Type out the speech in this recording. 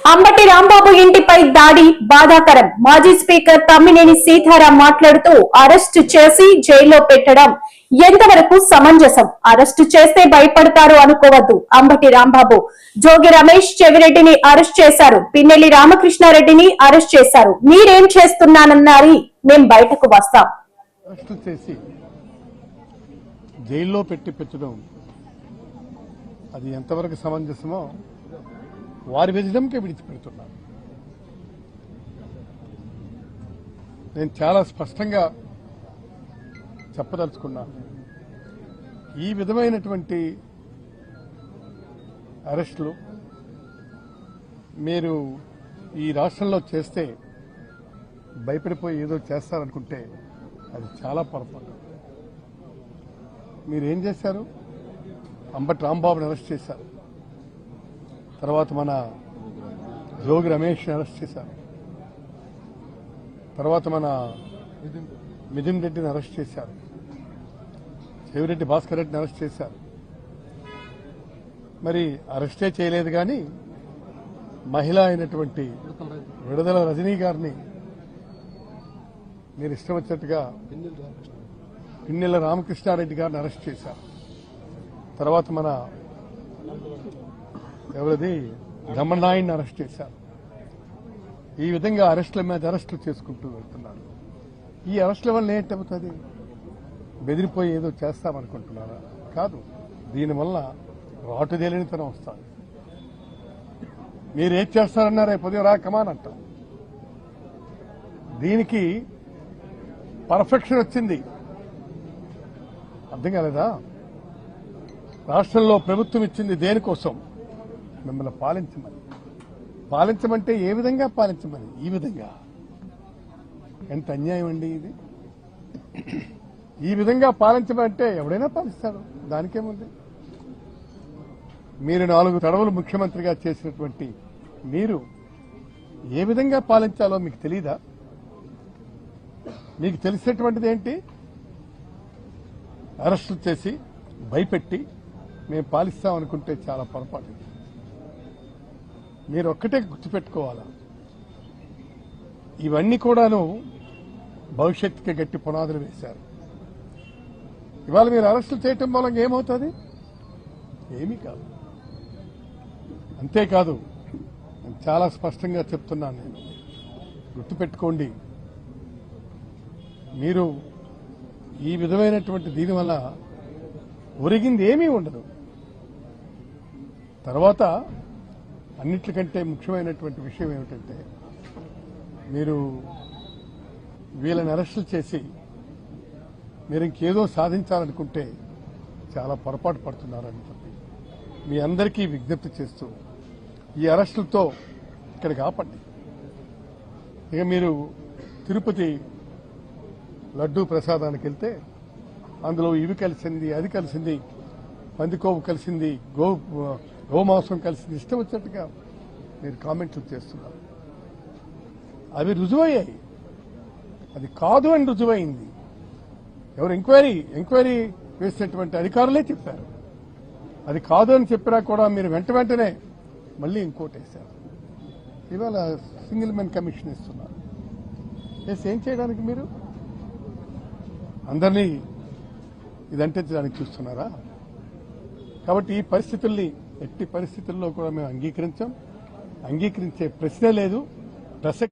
అంబటి రాంబాబు ఇంటిపై దాడి బాధాకరం. మాజీ స్పీకర్ తమ్మినేని సీతారాం మాట్లాడుతూ అరెస్టు చేసి జైల్లో పెట్టడం ఎంతవరకు సమంజసం? అరెస్టు చేస్తే భయపడతారు అనుకోవద్దు. అంబటి రాంబాబు, జోగి రమేష్ చెవిరెడ్డిని అరెస్ట్ చేశారు. పిన్నెల్లి రామకృష్ణారెడ్డిని అరెస్ట్ చేశారు. మీరేం చేస్తున్నానన్నారు? మేం బయటకు వస్తాం. జైల్లో పెట్టడం అది ఎంతవరకు సమంజసమో వారి విజయంకే విడిచిపెడుతున్నారు. నేను చాలా స్పష్టంగా చెప్పదలుచుకున్నాను. ఈ విధమైనటువంటి అరెస్టులు మీరు ఈ రాష్ట్రంలో చేస్తే భయపడిపోయి ఏదో చేస్తారనుకుంటే అది చాలా పొరపాటు. మీరేం చేశారు? అంబటి రాంబాబుని అరెస్ట్ చేశారు, తర్వాత మన జోగి రమేష్ని అరెస్ట్ చేశారు, తర్వాత మన మిథున్ రెడ్డిని అరెస్ట్ చేశారు, చెవిరెడ్డి భాస్కర్ రెడ్డిని అరెస్ట్ చేశారు. మరి అరెస్టే చేయలేదు కానీ మహిళ అయినటువంటి విడుదల రజనీ గారిని మీరు ఇష్టం వచ్చినట్టుగా పిన్నెల రామకృష్ణారెడ్డి గారిని అరెస్ట్ చేశారు. తర్వాత మన ఎవరిది గమ్మనాయుడిని అరెస్ట్ చేశారు. ఈ విధంగా అరెస్టుల మీద అరెస్టులు చేసుకుంటూ వెళ్తున్నారు. ఈ అరెస్టుల వల్ల ఏంటవుతుంది? బెదిరిపోయి ఏదో చేస్తామనుకుంటున్నారా? కాదు. దీనివల్ల రాటుదేలినితనం వస్తుంది. మీరు ఏం చేస్తారన్నారే పొద్దున రా కమాన్ అంటాం. దీనికి పర్ఫెక్షన్ వచ్చింది. అర్థం కాలేదా? రాష్ట్రంలో ప్రభుత్వం ఇచ్చింది దేనికోసం? మిమ్మల్ని పాలించమంటే ఏ విధంగా పాలించమని? ఈ విధంగా. ఎంత అన్యాయం అండి ఇది! ఈ విధంగా పాలించమంటే ఎవడైనా పాలిస్తాడు, దానికేముంది? మీరు 4 తడవలు ముఖ్యమంత్రిగా చేసినటువంటి మీరు ఏ విధంగా పాలించాలో మీకు తెలీదా? మీకు తెలిసినటువంటిది ఏంటి? అరెస్టులు చేసి భయపెట్టి మేము పాలిస్తామనుకుంటే చాలా పొరపాటు. మీరు ఒక్కటే గుర్తుపెట్టుకోవాలా, ఇవన్నీ కూడాను భవిష్యత్తుకి గట్టి పునాదులు వేశారు. ఇవాళ మీరు అరెస్టులు చేయటం మూలంగా ఏమవుతుంది? ఏమీ కాదు. అంతేకాదు, నేను చాలా స్పష్టంగా చెప్తున్నాను. నేను గుర్తుపెట్టుకోండి, మీరు ఈ విధమైనటువంటి దీనివల్ల ఒరిగింది ఏమీ ఉండదు. తర్వాత అన్నిటికంటే ముఖ్యమైనటువంటి విషయం ఏమిటంటే, మీరు వీళ్ళని అరెస్టులు చేసి మీరు ఇంకేదో సాధించాలనుకుంటే చాలా పొరపాటు పడుతున్నారని చెప్పి మీ అందరికీ విజ్ఞప్తి చేస్తూ ఈ అరెస్టులతో ఇక్కడికి ఆపండి. ఇక మీరు తిరుపతి లడ్డూ ప్రసాదానికి వెళ్తే అందులో ఇవి కలిసింది, అది కలిసింది, పందికోవు కలిసింది, గోమాంసం కలిసింది, ఇష్టం వచ్చినట్టుగా మీరు కామెంట్లు చేస్తున్నారు. అవి రుజువయ్యాయి. అది కాదు అని రుజువైంది. ఎవరు ఎంక్వైరీ వేసినటువంటి అధికారులే చెప్పారు. అది కాదు అని చెప్పినా కూడా మీరు వెంటనే మళ్ళీ ఇంకోటి వేశారు. ఇవాళ సింగిల్ మెన్ కమిషన్ ఇస్తున్నారు. ఏం చేయడానికి మీరు అందరినీ ఇదంటించడానికి చూస్తున్నారా? కాబట్టి ఈ పరిస్థితుల్ని ఎట్టి పరిస్థితుల్లో కూడా మేము అంగీకరించే ప్రశ్నే లేదు.